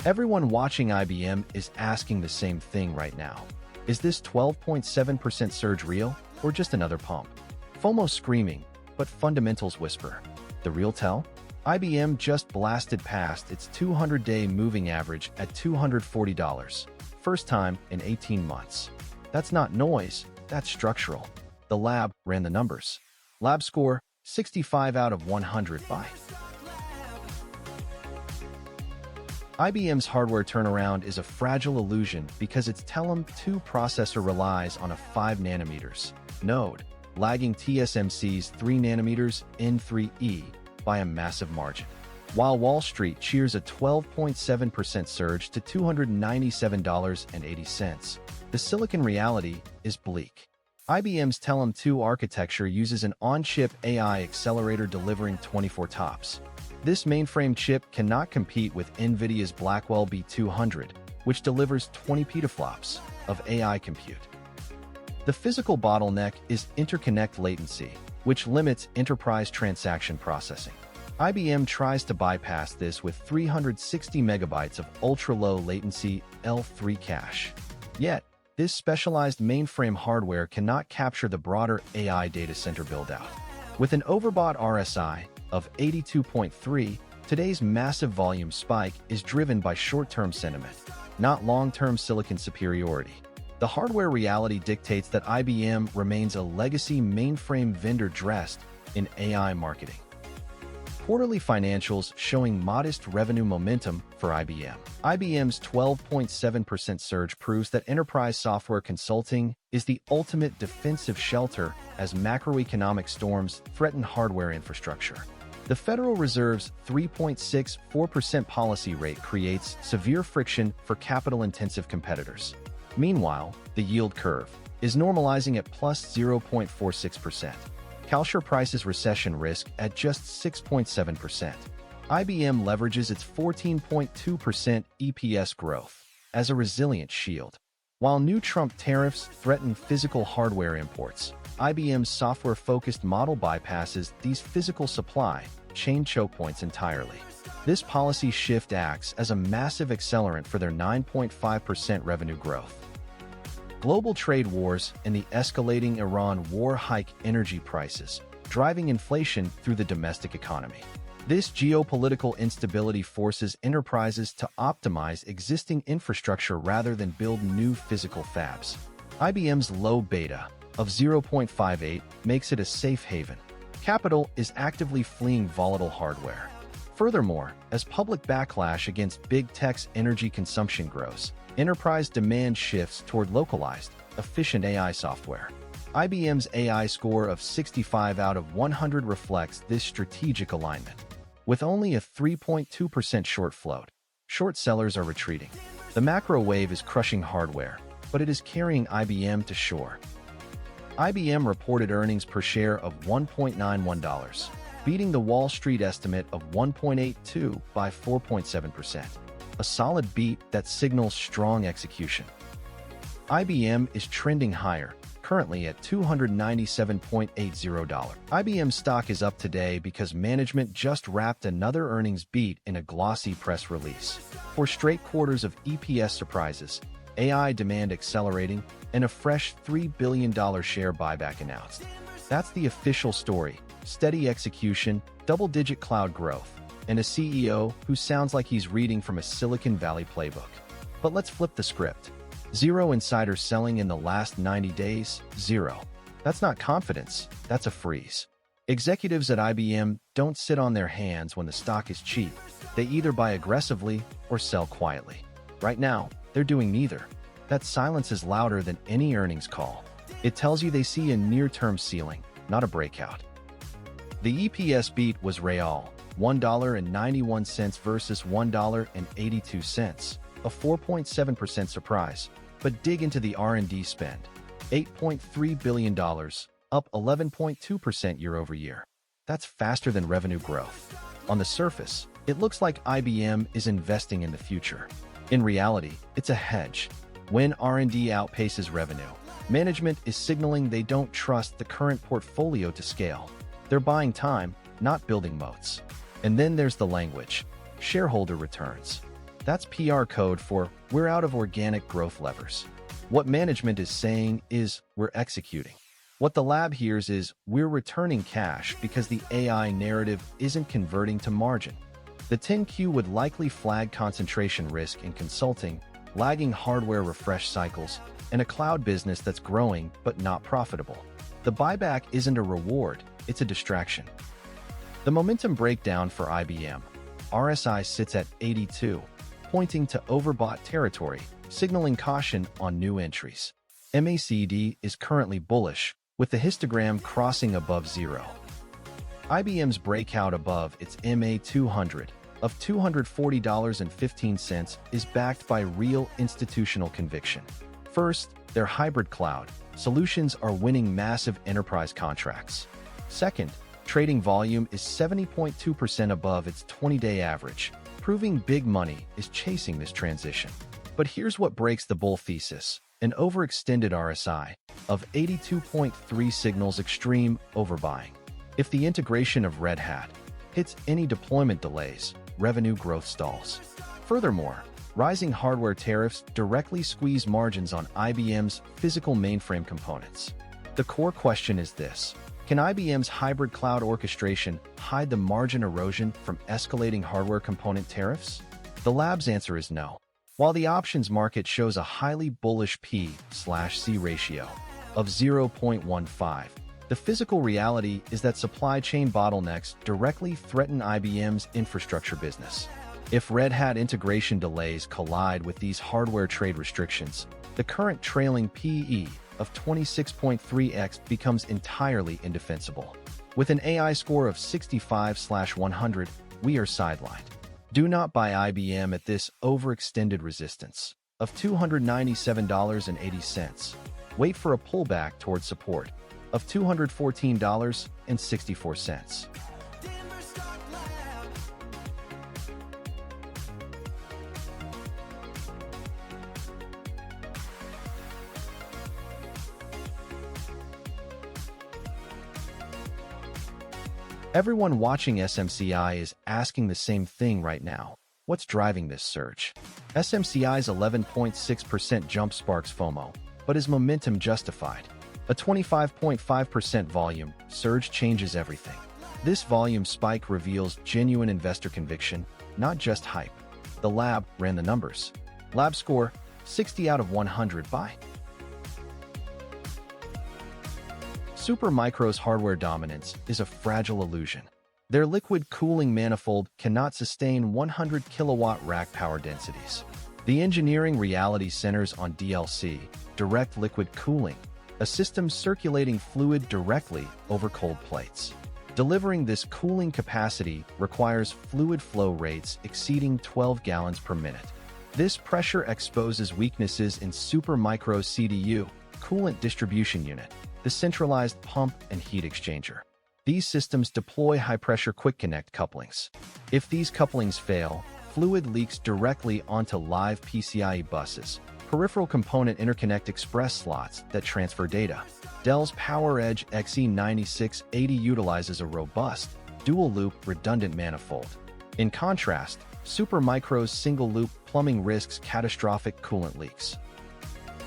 Everyone watching IBM is asking the same thing right now. Is this 12.7% surge real, or just another pump? FOMO screaming, but fundamentals whisper. The real tell? IBM just blasted past its 200-day moving average at $240. First time in 18 months. That's not noise, that's structural. The lab ran the numbers. Lab score, 65 out of 100 by. IBM's hardware turnaround is a fragile illusion because its Telum 2 processor relies on a 5nm node, lagging TSMC's 3nm N3E by a massive margin. While Wall Street cheers a 12.7% surge to $297.80, the silicon reality is bleak. IBM's Telum 2 architecture uses an on-chip AI accelerator delivering 24 TOPS. This mainframe chip cannot compete with NVIDIA's Blackwell B200, which delivers 20 petaflops of AI compute. The physical bottleneck is interconnect latency, which limits enterprise transaction processing. IBM tries to bypass this with 360 megabytes of ultra-low latency L3 cache. Yet, this specialized mainframe hardware cannot capture the broader AI data center build-out. With an overbought RSI of 82.3, today's massive volume spike is driven by short-term sentiment, not long-term silicon superiority. The hardware reality dictates that IBM remains a legacy mainframe vendor dressed in AI marketing. Quarterly financials showing modest revenue momentum for IBM. IBM's 12.7% surge proves that enterprise software consulting is the ultimate defensive shelter as macroeconomic storms threaten hardware infrastructure. The Federal Reserve's 3.64% policy rate creates severe friction for capital-intensive competitors. Meanwhile, the yield curve is normalizing at plus 0.46%. CalSure prices recession risk at just 6.7%. IBM leverages its 14.2% EPS growth as a resilient shield. While new Trump tariffs threaten physical hardware imports, IBM's software-focused model bypasses these physical supply chain choke points entirely. This policy shift acts as a massive accelerant for their 9.5% revenue growth. Global trade wars and the escalating Iran war hike energy prices, driving inflation through the domestic economy. This geopolitical instability forces enterprises to optimize existing infrastructure rather than build new physical fabs. IBM's low beta of 0.58 makes it a safe haven. Capital is actively fleeing volatile hardware. Furthermore, as public backlash against big tech's energy consumption grows, enterprise demand shifts toward localized, efficient AI software. IBM's AI score of 65 out of 100 reflects this strategic alignment. With only a 3.2% short float, short sellers are retreating. The macro wave is crushing hardware, but it is carrying IBM to shore. IBM reported earnings per share of $1.91, beating the Wall Street estimate of $1.82 by 4.7%. A solid beat that signals strong execution. IBM is trending higher, currently at $297.80. IBM stock is up today because management just wrapped another earnings beat in a glossy press release. 4 straight quarters of EPS surprises, AI demand accelerating, and a fresh $3 billion share buyback announced. That's the official story: steady execution, double-digit cloud growth, and a CEO who sounds like he's reading from a Silicon Valley playbook. But let's flip the script. Zero insider selling in the last 90 days, zero. That's not confidence, that's a freeze. Executives at IBM don't sit on their hands when the stock is cheap. They either buy aggressively or sell quietly. Right now, they're doing neither. That silence is louder than any earnings call. It tells you they see a near-term ceiling, not a breakout. The EPS beat was real, $1.91 versus $1.82, a 4.7% surprise. But dig into the R&D spend. $8.3 billion, up 11.2% year over year. That's faster than revenue growth. On the surface, it looks like IBM is investing in the future. In reality, it's a hedge. When R&D outpaces revenue, management is signaling they don't trust the current portfolio to scale. They're buying time, not building moats. And then there's the language: shareholder returns. That's PR code for "we're out of organic growth levers." What management is saying is "we're executing." What the lab hears is "we're returning cash because the AI narrative isn't converting to margin." The 10Q would likely flag concentration risk in consulting, lagging hardware refresh cycles, and a cloud business that's growing but not profitable. The buyback isn't a reward, it's a distraction. The momentum breakdown for IBM. RSI sits at 82, pointing to overbought territory, signaling caution on new entries. MACD is currently bullish, with the histogram crossing above zero. IBM's breakout above its MA200 of $240.15 is backed by real institutional conviction. First, their hybrid cloud solutions are winning massive enterprise contracts. Second, trading volume is 70.2% above its 20-day average, proving big money is chasing this transition. But here's what breaks the bull thesis. An overextended RSI of 82.3 signals extreme overbuying. If the integration of Red Hat hits any deployment delays, revenue growth stalls. Furthermore, rising hardware tariffs directly squeeze margins on IBM's physical mainframe components. The core question is this: can IBM's hybrid cloud orchestration hide the margin erosion from escalating hardware component tariffs? The lab's answer is no. While the options market shows a highly bullish P/C ratio of 0.15, the physical reality is that supply chain bottlenecks directly threaten IBM's infrastructure business. If Red Hat integration delays collide with these hardware trade restrictions, the current trailing PE of 26.3x becomes entirely indefensible. With an AI score of 65/100, we are sidelined. Do not buy IBM at this overextended resistance of $297.80. Wait for a pullback towards support of $214.64. Everyone watching SMCI is asking the same thing right now. What's driving this surge? SMCI's 11.6% jump sparks FOMO, but is momentum justified? A 25.5% volume surge changes everything. This volume spike reveals genuine investor conviction, not just hype. The lab ran the numbers. Lab score, 60 out of 100 buy. Supermicro's hardware dominance is a fragile illusion. Their liquid cooling manifold cannot sustain 100 kilowatt rack power densities. The engineering reality centers on DLC, direct liquid cooling, a system circulating fluid directly over cold plates. Delivering this cooling capacity requires fluid flow rates exceeding 12 gallons per minute. This pressure exposes weaknesses in Supermicro's CDU, coolant distribution unit, the centralized pump and heat exchanger. These systems deploy high-pressure quick-connect couplings. If these couplings fail, fluid leaks directly onto live PCIe buses, peripheral component interconnect express slots that transfer data. Dell's PowerEdge XE9680 utilizes a robust, dual-loop redundant manifold. In contrast, Supermicro's single-loop plumbing risks catastrophic coolant leaks.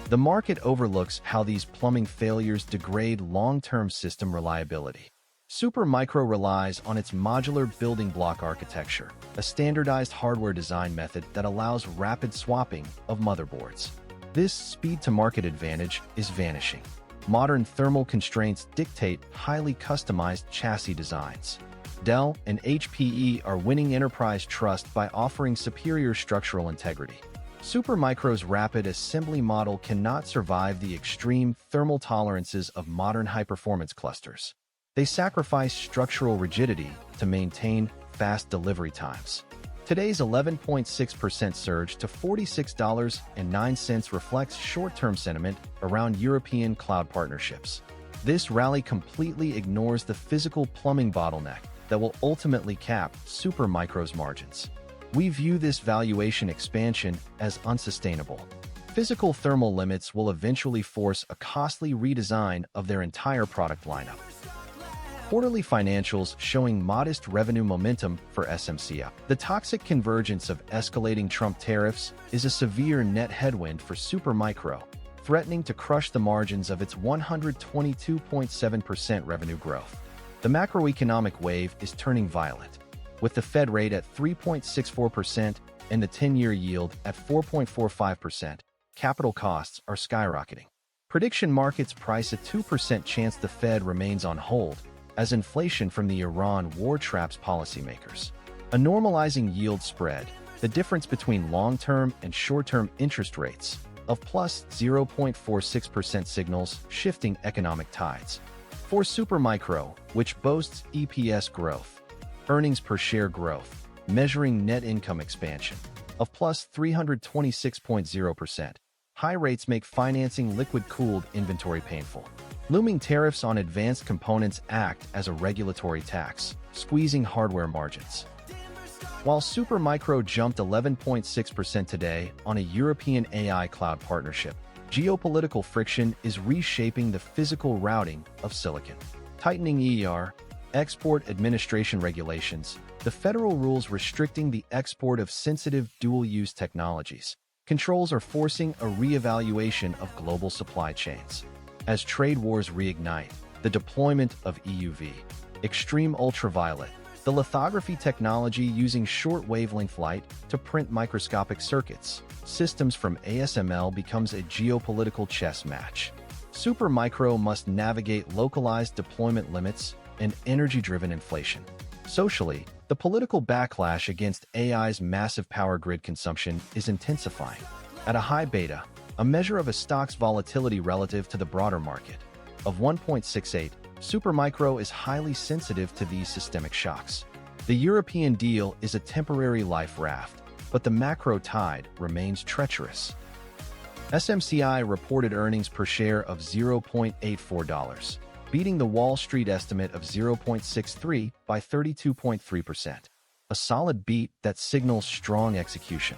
The market overlooks how these plumbing failures degrade long-term system reliability. Supermicro relies on its modular building block architecture, a standardized hardware design method that allows rapid swapping of motherboards. This speed-to-market advantage is vanishing. Modern thermal constraints dictate highly customized chassis designs. Dell and HPE are winning enterprise trust by offering superior structural integrity. Supermicro's rapid assembly model cannot survive the extreme thermal tolerances of modern high-performance clusters. They sacrifice structural rigidity to maintain fast delivery times. Today's 11.6% surge to $46.09 reflects short-term sentiment around European cloud partnerships. This rally completely ignores the physical plumbing bottleneck that will ultimately cap Supermicro's margins. We view this valuation expansion as unsustainable. Physical thermal limits will eventually force a costly redesign of their entire product lineup. quarterly financials showing modest revenue momentum for SMCI. The toxic convergence of escalating Trump tariffs is a severe net headwind for Supermicro, threatening to crush the margins of its 122.7% revenue growth. The macroeconomic wave is turning violent, with the Fed rate at 3.64% and the 10-year yield at 4.45%. Capital costs are skyrocketing. Prediction markets price a 2% chance the Fed remains on hold as inflation from the Iran war traps policymakers. A normalizing yield spread, the difference between long-term and short-term interest rates, of plus 0.46% signals shifting economic tides. For Supermicro, which boasts EPS growth, earnings per share growth, measuring net income expansion, of plus 326.0%, high rates make financing liquid-cooled inventory painful. Looming tariffs on advanced components act as a regulatory tax, squeezing hardware margins. While Supermicro jumped 11.6% today on a European AI cloud partnership, geopolitical friction is reshaping the physical routing of silicon. Tightening export administration regulations, the federal rules restricting the export of sensitive dual-use technologies. Controls are forcing a re-evaluation of global supply chains. As trade wars reignite, the deployment of EUV, extreme ultraviolet, the lithography technology using short wavelength light to print microscopic circuits, systems from ASML becomes a geopolitical chess match. Supermicro must navigate localized deployment limits and energy-driven inflation. Socially, the political backlash against AI's massive power grid consumption is intensifying. At a high beta, a measure of a stock's volatility relative to the broader market, of 1.68, Supermicro is highly sensitive to these systemic shocks. The European deal is a temporary life raft, but the macro tide remains treacherous. SMCI reported earnings per share of $0.84, beating the Wall Street estimate of $0.63 by 32.3%, a solid beat that signals strong execution.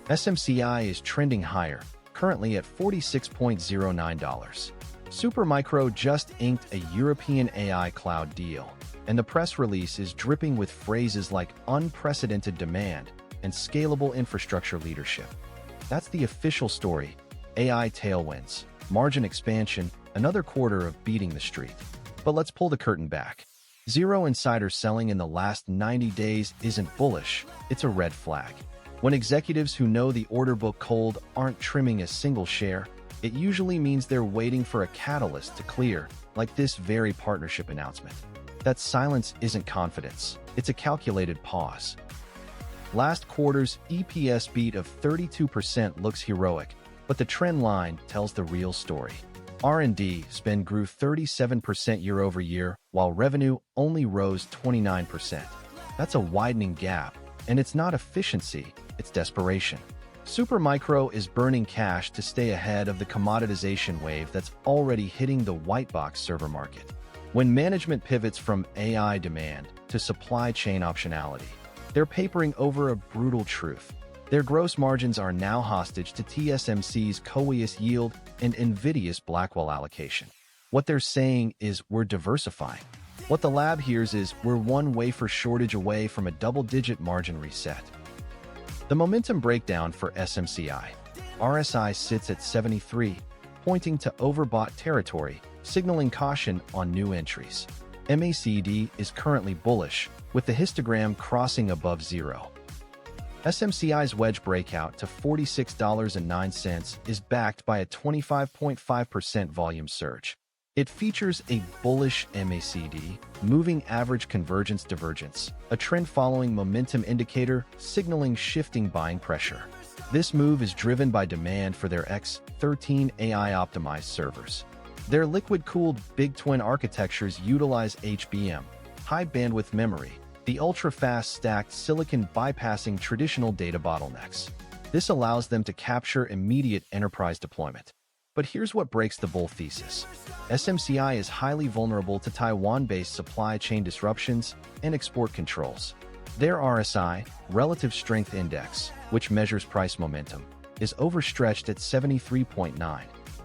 SMCI is trending higher, currently at $46.09. Supermicro just inked a European AI cloud deal, and the press release is dripping with phrases like unprecedented demand and scalable infrastructure leadership. That's the official story: AI tailwinds, margin expansion, another quarter of beating the street. But let's pull the curtain back. Zero insider selling in the last 90 days isn't bullish, it's a red flag. When executives who know the order book cold aren't trimming a single share, it usually means they're waiting for a catalyst to clear, like this very partnership announcement. That silence isn't confidence, it's a calculated pause. Last quarter's EPS beat of 32% looks heroic, but the trend line tells the real story. R&D spend grew 37% year over year, while revenue only rose 29%. That's a widening gap, and it's not efficiency, it's desperation. Supermicro is burning cash to stay ahead of the commoditization wave that's already hitting the white box server market. When management pivots from AI demand to supply chain optionality, they're papering over a brutal truth. Their gross margins are now hostage to TSMC's CoWoS yield and NVIDIA's Blackwell allocation. What they're saying is we're diversifying. What the lab hears is we're one wafer shortage away from a double-digit margin reset. The momentum breakdown for SMCI. RSI sits at 73, pointing to overbought territory, signaling caution on new entries. MACD is currently bullish, with the histogram crossing above zero. SMCI's Wedge breakout to $46.09 is backed by a 25.5% volume surge. It features a bullish MACD, moving average convergence divergence, a trend following momentum indicator signaling shifting buying pressure. This move is driven by demand for their X13 AI-optimized servers. Their liquid-cooled Big Twin architectures utilize HBM, high-bandwidth memory, the ultra-fast stacked silicon bypassing traditional data bottlenecks. This allows them to capture immediate enterprise deployment. But here's what breaks the bull thesis. SMCI is highly vulnerable to Taiwan-based supply chain disruptions and export controls. Their RSI, Relative Strength Index, which measures price momentum, is overstretched at 73.9.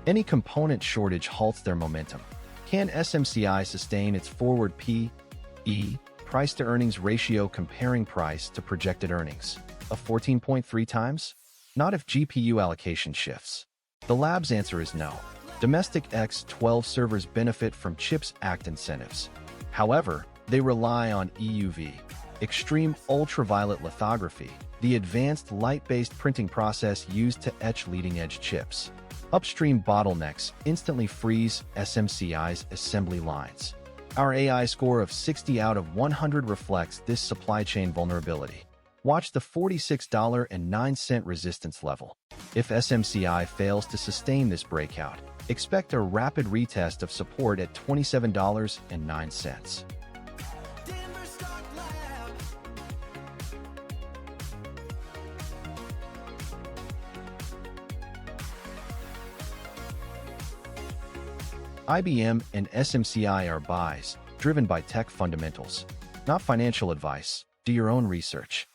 Any component shortage halts their momentum. Can SMCI sustain its forward P/E, price-to-earnings ratio comparing price to projected earnings, of 14.3 times? Not if GPU allocation shifts. The lab's answer is no. Domestic X12 servers benefit from CHIPS Act incentives. However, they rely on EUV, extreme ultraviolet lithography, the advanced light-based printing process used to etch leading-edge chips. Upstream bottlenecks instantly freeze SMCI's assembly lines. Our AI score of 60 out of 100 reflects this supply chain vulnerability. Watch the $46.09 resistance level. If SMCI fails to sustain this breakout, expect a rapid retest of support at $27.09. IBM and SMCI are buys, driven by tech fundamentals, not financial advice. Do your own research.